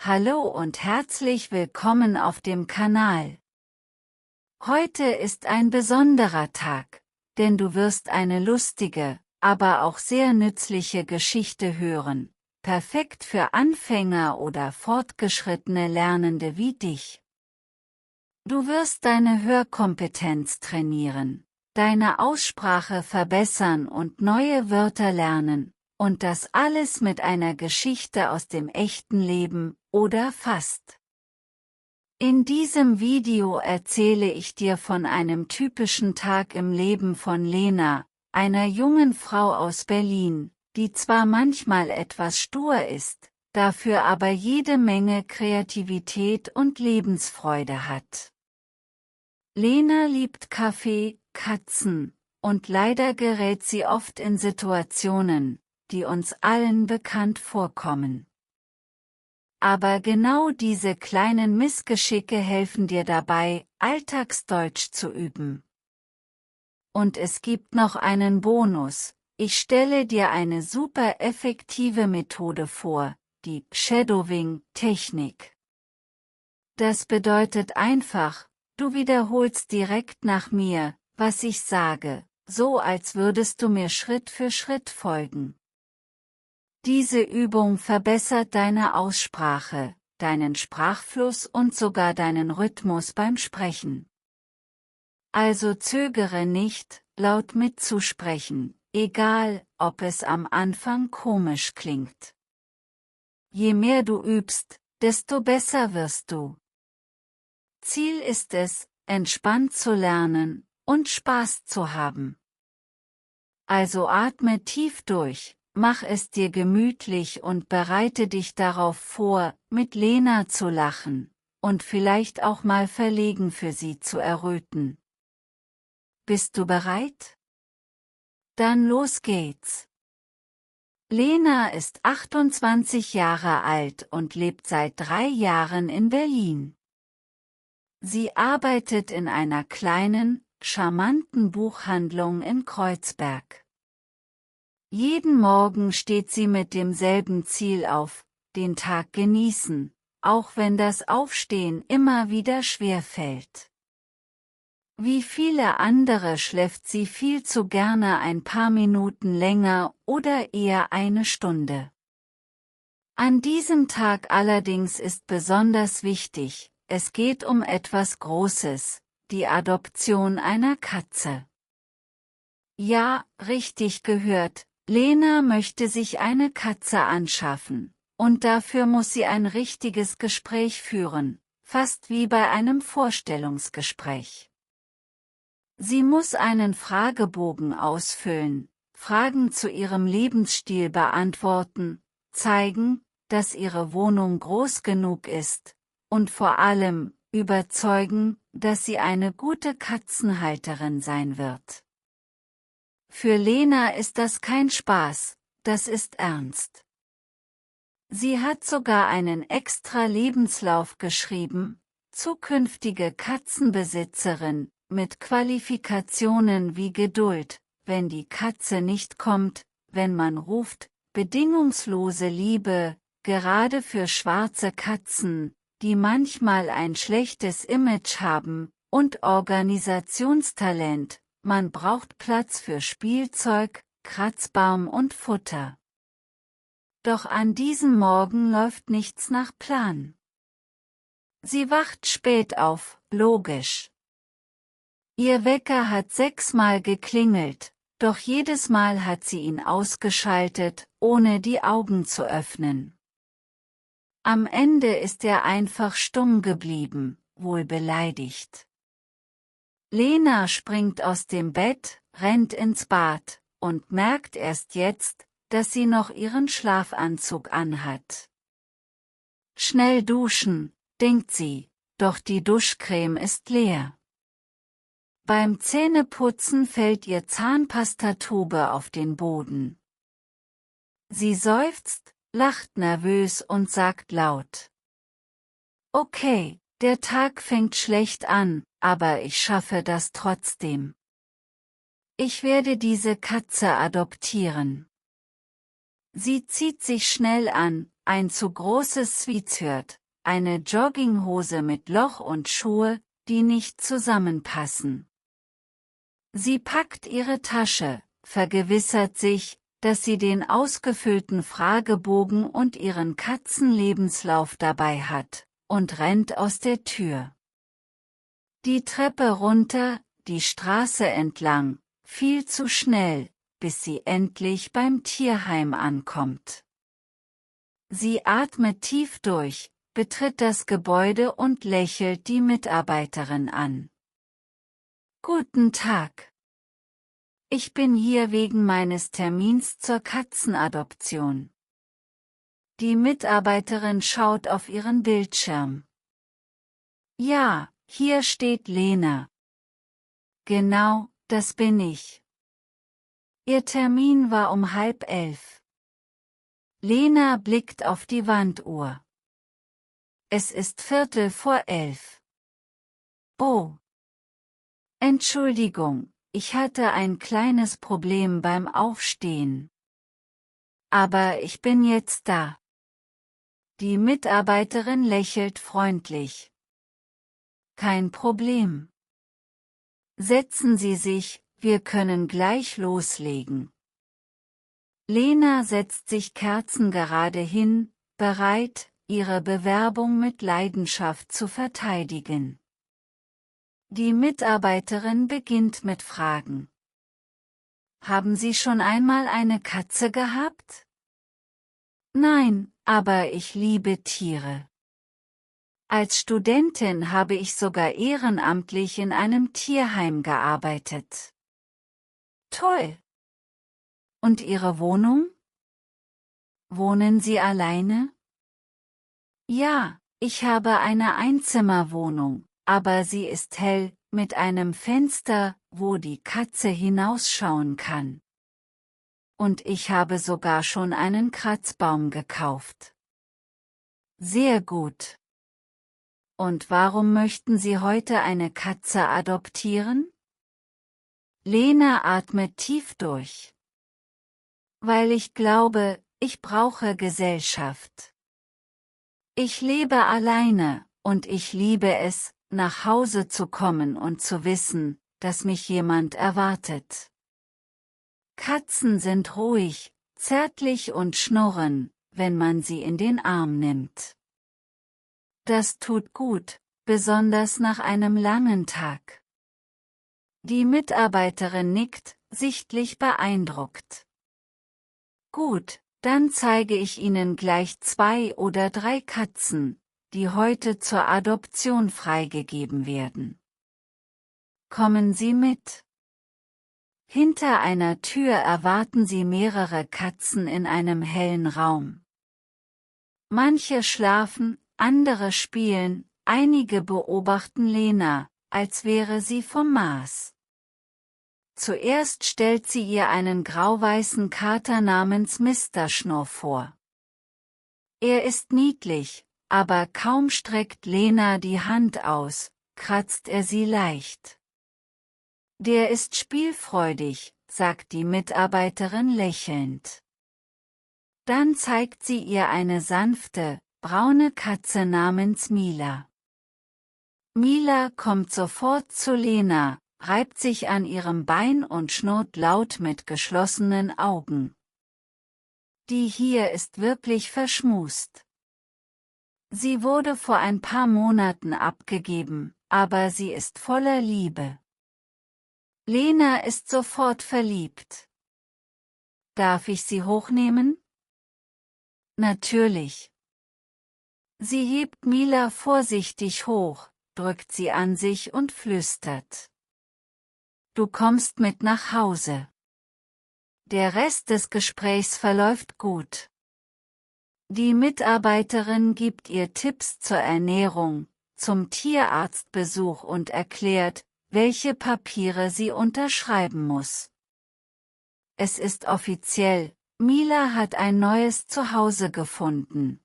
Hallo und herzlich willkommen auf dem Kanal. Heute ist ein besonderer Tag, denn du wirst eine lustige, aber auch sehr nützliche Geschichte hören, perfekt für Anfänger oder fortgeschrittene Lernende wie dich. Du wirst deine Hörkompetenz trainieren, deine Aussprache verbessern und neue Wörter lernen, und das alles mit einer Geschichte aus dem echten Leben, oder fast. In diesem Video erzähle ich dir von einem typischen Tag im Leben von Lena, einer jungen Frau aus Berlin, die zwar manchmal etwas stur ist, dafür aber jede Menge Kreativität und Lebensfreude hat. Lena liebt Kaffee, Katzen, und leider gerät sie oft in Situationen, die uns allen bekannt vorkommen. Aber genau diese kleinen Missgeschicke helfen dir dabei, Alltagsdeutsch zu üben. Und es gibt noch einen Bonus: Ich stelle dir eine super effektive Methode vor, die Shadowing-Technik. Das bedeutet einfach, du wiederholst direkt nach mir, was ich sage, so als würdest du mir Schritt für Schritt folgen. Diese Übung verbessert deine Aussprache, deinen Sprachfluss und sogar deinen Rhythmus beim Sprechen. Also zögere nicht, laut mitzusprechen, egal, ob es am Anfang komisch klingt. Je mehr du übst, desto besser wirst du. Ziel ist es, entspannt zu lernen und Spaß zu haben. Also atme tief durch. Mach es dir gemütlich und bereite dich darauf vor, mit Lena zu lachen, und vielleicht auch mal verlegen für sie zu erröten. Bist du bereit? Dann los geht's. Lena ist 28 Jahre alt und lebt seit 3 Jahren in Berlin. Sie arbeitet in einer kleinen, charmanten Buchhandlung in Kreuzberg. Jeden Morgen steht sie mit demselben Ziel auf: den Tag genießen, auch wenn das Aufstehen immer wieder schwer fällt. Wie viele andere schläft sie viel zu gerne ein paar Minuten länger oder eher eine Stunde. An diesem Tag allerdings ist besonders wichtig: es geht um etwas Großes, die Adoption einer Katze. Ja, richtig gehört. Lena möchte sich eine Katze anschaffen, und dafür muss sie ein richtiges Gespräch führen, fast wie bei einem Vorstellungsgespräch. Sie muss einen Fragebogen ausfüllen, Fragen zu ihrem Lebensstil beantworten, zeigen, dass ihre Wohnung groß genug ist, und vor allem überzeugen, dass sie eine gute Katzenhalterin sein wird. Für Lena ist das kein Spaß, das ist ernst. Sie hat sogar einen extra Lebenslauf geschrieben: zukünftige Katzenbesitzerin, mit Qualifikationen wie Geduld, wenn die Katze nicht kommt, wenn man ruft, bedingungslose Liebe, gerade für schwarze Katzen, die manchmal ein schlechtes Image haben, und Organisationstalent. Man braucht Platz für Spielzeug, Kratzbaum und Futter. Doch an diesem Morgen läuft nichts nach Plan. Sie wacht spät auf, logisch. Ihr Wecker hat 6-mal geklingelt, doch jedes Mal hat sie ihn ausgeschaltet, ohne die Augen zu öffnen. Am Ende ist er einfach stumm geblieben, wohl beleidigt. Lena springt aus dem Bett, rennt ins Bad und merkt erst jetzt, dass sie noch ihren Schlafanzug anhat. Schnell duschen, denkt sie, doch die Duschcreme ist leer. Beim Zähneputzen fällt ihr Zahnpastatube auf den Boden. Sie seufzt, lacht nervös und sagt laut: Okay, der Tag fängt schlecht an, aber ich schaffe das trotzdem. Ich werde diese Katze adoptieren. Sie zieht sich schnell an, ein zu großes Sweatshirt, eine Jogginghose mit Loch und Schuhe, die nicht zusammenpassen. Sie packt ihre Tasche, vergewissert sich, dass sie den ausgefüllten Fragebogen und ihren Katzenlebenslauf dabei hat, und rennt aus der Tür. Die Treppe runter, die Straße entlang, viel zu schnell, bis sie endlich beim Tierheim ankommt. Sie atmet tief durch, betritt das Gebäude und lächelt die Mitarbeiterin an. Guten Tag. Ich bin hier wegen meines Termins zur Katzenadoption. Die Mitarbeiterin schaut auf ihren Bildschirm. Ja, hier steht Lena. Genau, das bin ich. Ihr Termin war um 10:30. Lena blickt auf die Wanduhr. Es ist 11:15. Oh. Entschuldigung, ich hatte ein kleines Problem beim Aufstehen. Aber ich bin jetzt da. Die Mitarbeiterin lächelt freundlich. Kein Problem. Setzen Sie sich, wir können gleich loslegen. Lena setzt sich kerzengerade hin, bereit, ihre Bewerbung mit Leidenschaft zu verteidigen. Die Mitarbeiterin beginnt mit Fragen. Haben Sie schon einmal eine Katze gehabt? Nein, aber ich liebe Tiere. Als Studentin habe ich sogar ehrenamtlich in einem Tierheim gearbeitet. Toll! Und Ihre Wohnung? Wohnen Sie alleine? Ja, ich habe eine Einzimmerwohnung, aber sie ist hell, mit einem Fenster, wo die Katze hinausschauen kann. Und ich habe sogar schon einen Kratzbaum gekauft. Sehr gut. Und warum möchten Sie heute eine Katze adoptieren? Lena atmet tief durch. Weil ich glaube, ich brauche Gesellschaft. Ich lebe alleine, und ich liebe es, nach Hause zu kommen und zu wissen, dass mich jemand erwartet. Katzen sind ruhig, zärtlich und schnurren, wenn man sie in den Arm nimmt. Das tut gut, besonders nach einem langen Tag. Die Mitarbeiterin nickt, sichtlich beeindruckt. Gut, dann zeige ich Ihnen gleich 2 oder 3 Katzen, die heute zur Adoption freigegeben werden. Kommen Sie mit. Hinter einer Tür erwarten Sie mehrere Katzen in einem hellen Raum. Manche schlafen, andere spielen, einige beobachten Lena, als wäre sie vom Mars. Zuerst stellt sie ihr einen grauweißen Kater namens Mr. Schnurr vor. Er ist niedlich, aber kaum streckt Lena die Hand aus, kratzt er sie leicht. Der ist spielfreudig, sagt die Mitarbeiterin lächelnd. Dann zeigt sie ihr eine sanfte, braune Katze namens Mila. Mila kommt sofort zu Lena, reibt sich an ihrem Bein und schnurrt laut mit geschlossenen Augen. Die hier ist wirklich verschmust. Sie wurde vor ein paar Monaten abgegeben, aber sie ist voller Liebe. Lena ist sofort verliebt. Darf ich sie hochnehmen? Natürlich. Sie hebt Mila vorsichtig hoch, drückt sie an sich und flüstert. Du kommst mit nach Hause. Der Rest des Gesprächs verläuft gut. Die Mitarbeiterin gibt ihr Tipps zur Ernährung, zum Tierarztbesuch und erklärt, welche Papiere sie unterschreiben muss. Es ist offiziell, Mila hat ein neues Zuhause gefunden.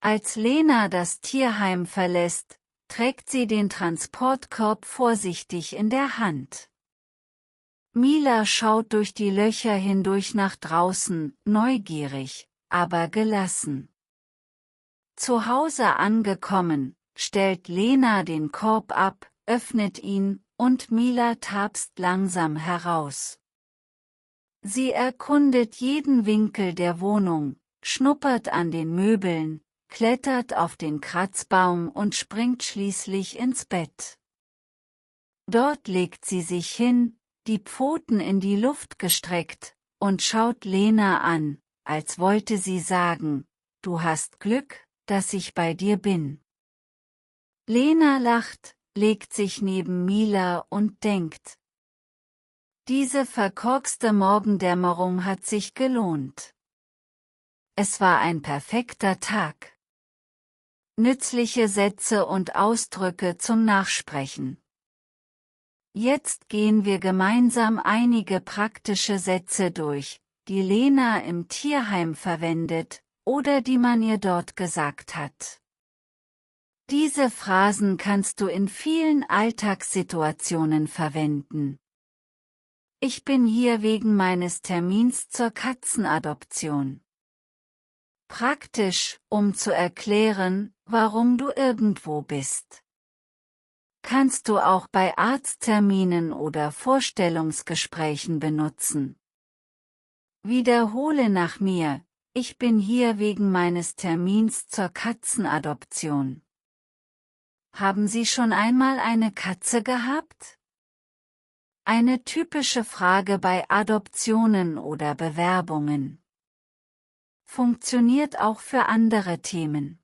Als Lena das Tierheim verlässt, trägt sie den Transportkorb vorsichtig in der Hand. Mila schaut durch die Löcher hindurch nach draußen, neugierig, aber gelassen. Zu Hause angekommen, stellt Lena den Korb ab, öffnet ihn, und Mila tapst langsam heraus. Sie erkundet jeden Winkel der Wohnung, schnuppert an den Möbeln, klettert auf den Kratzbaum und springt schließlich ins Bett. Dort legt sie sich hin, die Pfoten in die Luft gestreckt, und schaut Lena an, als wollte sie sagen: Du hast Glück, dass ich bei dir bin. Lena lacht, legt sich neben Mila und denkt: Diese verkorkste Morgendämmerung hat sich gelohnt. Es war ein perfekter Tag. Nützliche Sätze und Ausdrücke zum Nachsprechen. Jetzt gehen wir gemeinsam einige praktische Sätze durch, die Lena im Tierheim verwendet, oder die man ihr dort gesagt hat. Diese Phrasen kannst du in vielen Alltagssituationen verwenden. Ich bin hier wegen meines Termins zur Katzenadoption. Praktisch, um zu erklären, warum du irgendwo bist. Kannst du auch bei Arztterminen oder Vorstellungsgesprächen benutzen. Wiederhole nach mir: Ich bin hier wegen meines Termins zur Katzenadoption. Haben Sie schon einmal eine Katze gehabt? Eine typische Frage bei Adoptionen oder Bewerbungen. Funktioniert auch für andere Themen.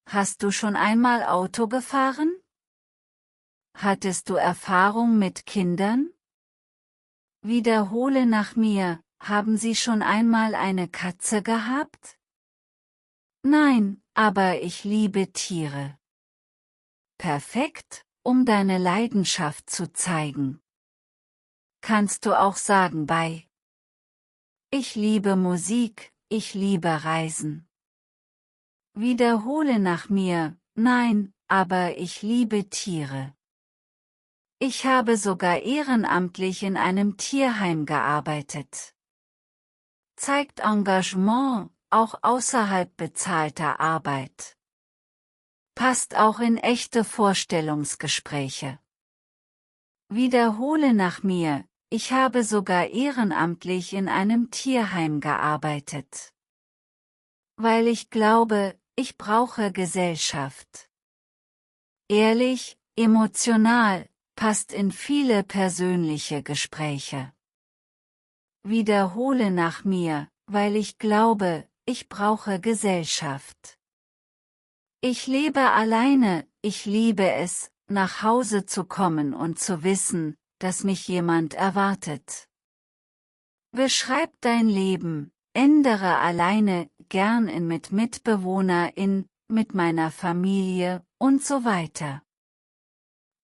Hast du schon einmal Auto gefahren? Hattest du Erfahrung mit Kindern? Wiederhole nach mir: Haben Sie schon einmal eine Katze gehabt? Nein, aber ich liebe Tiere. Perfekt, um deine Leidenschaft zu zeigen. Kannst du auch sagen bei: Ich liebe Musik, ich liebe Reisen. Wiederhole nach mir: Nein, aber ich liebe Tiere. Ich habe sogar ehrenamtlich in einem Tierheim gearbeitet. Zeigt Engagement, auch außerhalb bezahlter Arbeit. Passt auch in echte Vorstellungsgespräche. Wiederhole nach mir: Ich habe sogar ehrenamtlich in einem Tierheim gearbeitet. Weil ich glaube, ich brauche Gesellschaft. Ehrlich, emotional, passt in viele persönliche Gespräche. Wiederhole nach mir: Weil ich glaube, ich brauche Gesellschaft. Ich lebe alleine, ich liebe es, nach Hause zu kommen und zu wissen, dass mich jemand erwartet. Beschreib dein Leben: Ändere alleine, gern in mit MitbewohnerIn, mit meiner Familie, und so weiter.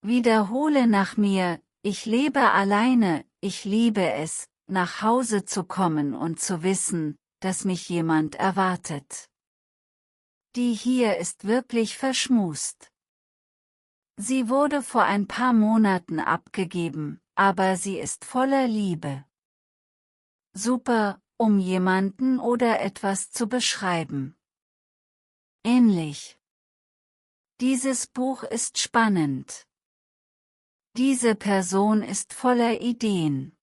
Wiederhole nach mir: Ich lebe alleine, ich liebe es, nach Hause zu kommen und zu wissen, dass mich jemand erwartet. Die hier ist wirklich verschmust. Sie wurde vor ein paar Monaten abgegeben, aber sie ist voller Liebe. Super, um jemanden oder etwas zu beschreiben. Ähnlich. Dieses Buch ist spannend. Diese Person ist voller Ideen.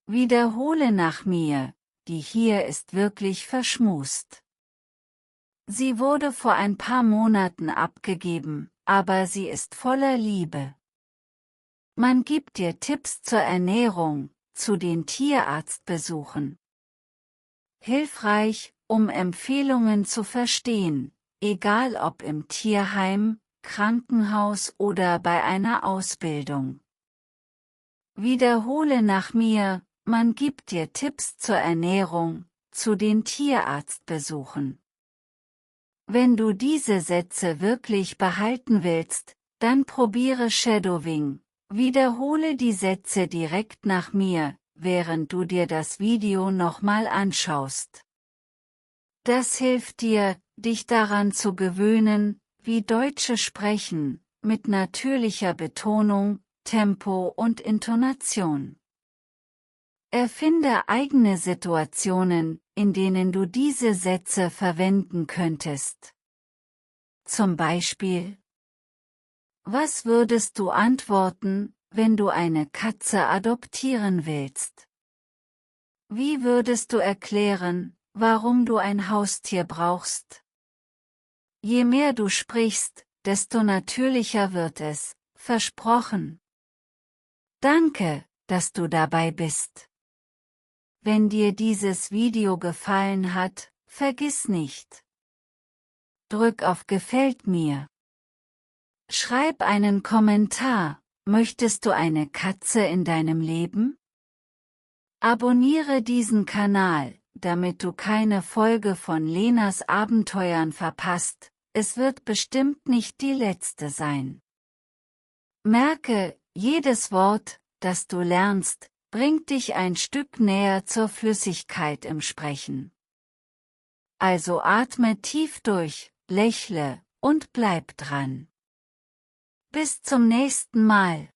Wiederhole nach mir: Die hier ist wirklich verschmust. Sie wurde vor ein paar Monaten abgegeben, aber sie ist voller Liebe. Man gibt dir Tipps zur Ernährung, zu den Tierarztbesuchen. Hilfreich, um Empfehlungen zu verstehen, egal ob im Tierheim, Krankenhaus oder bei einer Ausbildung. Wiederhole nach mir: Man gibt dir Tipps zur Ernährung, zu den Tierarztbesuchen. Wenn du diese Sätze wirklich behalten willst, dann probiere Shadowing. Wiederhole die Sätze direkt nach mir, während du dir das Video nochmal anschaust. Das hilft dir, dich daran zu gewöhnen, wie Deutsche sprechen, mit natürlicher Betonung, Tempo und Intonation. Erfinde eigene Situationen, in denen du diese Sätze verwenden könntest. Zum Beispiel: Was würdest du antworten, wenn du eine Katze adoptieren willst? Wie würdest du erklären, warum du ein Haustier brauchst? Je mehr du sprichst, desto natürlicher wird es, versprochen. Danke, dass du dabei bist. Wenn dir dieses Video gefallen hat, vergiss nicht: Drück auf Gefällt mir. Schreib einen Kommentar: Möchtest du eine Katze in deinem Leben? Abonniere diesen Kanal, damit du keine Folge von Lenas Abenteuern verpasst, es wird bestimmt nicht die letzte sein. Merke, jedes Wort, das du lernst, bringt dich ein Stück näher zur Flüssigkeit im Sprechen. Also atme tief durch, lächle und bleib dran. Bis zum nächsten Mal.